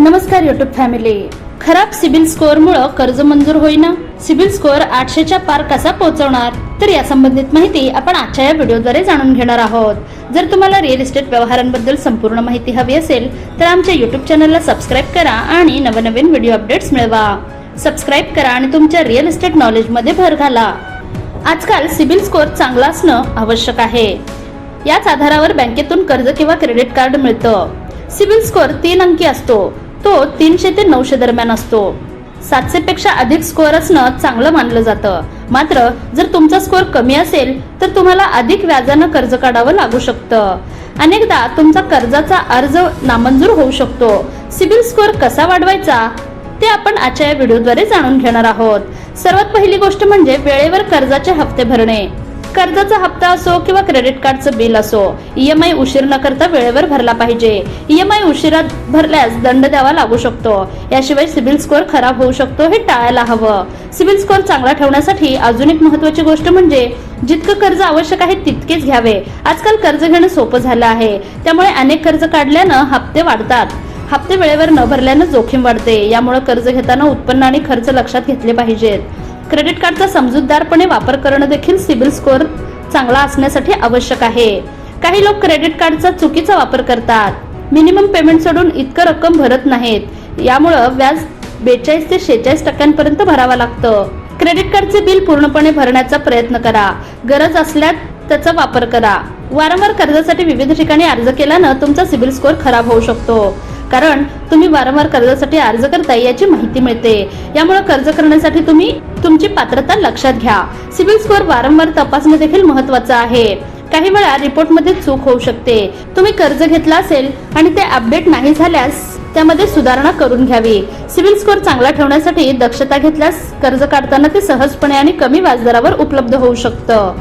नमस्कार YouTube family. खराब CIBIL score मुळे कर्ज मंजूर होईना, सिबिल स्कोअर 800 च्या पार कसा पोहोचवणार, तर या संबंधित माहिती आपण आजच्या या व्हिडिओद्वारे जाणून घेणार आहोत। जर तुम्हाला रिअल इस्टेट व्यवहारांबद्दल संपूर्ण माहिती हवी असेल तर आमच्या यूट्यूब चॅनलला सबस्क्राइब करा आणि नवनवीन व्हिडिओ अपडेट्स मिळवा। सबस्क्राइब करा आणि तुमच्या रिअल इस्टेट नॉलेज मध्ये भर घाला। आजकाल सिबिल स्कोअर चांगला असणं आवश्यक आहे। याच आधारावर बँकेतून कर्ज किंवा क्रेडिट कार्ड मिळतं। सिबिल स्कोअर 3 अंकी असतो, तो 300 ते 900 दरम्यान असतो। 700 पेक्षा अधिक स्कोअर असणं चांगलं मानलं जातं। मात्र जर तुमचा स्कोअर कमी असेल तर तुम्हाला अधिक व्याजानं कर्ज काढावं लागू शकतं। अनेकदा तुमचा कर्जाचा अर्ज नामंजूर होऊ शकतो। सिबिल स्कोअर कसा वाढवायचा ते आपण आजच्या या व्हिडिओद्वारे जाणून घेणार आहोत। सर्वात पहिली गोष्ट म्हणजे वेळेवर कर्जाचे हप्ते भरणे। कर्जाचा हप्ता असो किंवा क्रेडिट कार्डचं बिल असो, ईएमआय उशीर न करता वेळेवर भरला पाहिजे। ईएमआय उशिरा भरल्यास दंड द्यावा लागू शकतो। याशिवाय सिबिल स्कोअर खराब होऊ शकतो, हे टाळायला हवं। सिबिल स्कोअर चांगला ठेवण्यासाठी अजून एक महत्त्वाची गोष्ट म्हणजे जितकं कर्ज आवश्यक आहे तितकेच घ्यावे। आजकाल कर्ज घेणं सोपं झालं आहे, त्यामुळे अनेक कर्ज काढल्यानं हप्ते वाढतात। हप्ते वेळेवर न भरल्यानं जोखीम वाढते। यामुळे कर्ज घेताना उत्पन्न आणि खर्च लक्षात घेतले पाहिजेत। क्रेडिट कार्डचा समजूतदारपणे वापर करणं देखील सिबिल स्कोअर चांगला असण्यासाठी आवश्यक आहे। काही लोक क्रेडिट कार्डचा चुकीचा वापर करतात, मिनिमम पेमेंट सोडून इतकं रक्कम भरत नाहीत। यामुळे व्याज 42 ते 46% पर्यंत भरावा लागतं। क्रेडिट कार्डचे बिल पूर्णपणे भरण्याचा प्रयत्न करा, गरज असल्यास त्याचा वापर करा। वारंवार कर्जासाठी विविध ठिकाणी अर्ज केल्यानं तुमचा सिबिल स्कोअर खराब होऊ शकतो, कारण तुम्ही वारंवार कर्जासाठी अर्ज करताय याची माहिती मिळते। यामुळे कर्ज करण्यासाठी तुम्ही तुमची पात्रता लक्षात घ्या। सिबिल स्कोअर वारंवार तपासणे देखील महत्त्वाचं आहे। काही वेळा रिपोर्टमध्ये चूक होऊ शकते। तुम्ही कर्ज घेतला असेल आणि ते अपडेट नाही झाल्यास त्यामध्ये सुधारणा करून घ्यावी। सिबिल स्कोअर चांगला ठेवण्यासाठी दक्षता घेतल्यास कर्ज काढताना ते सहजपणे आणि कमी व्याजदरावर उपलब्ध होऊ शकतं।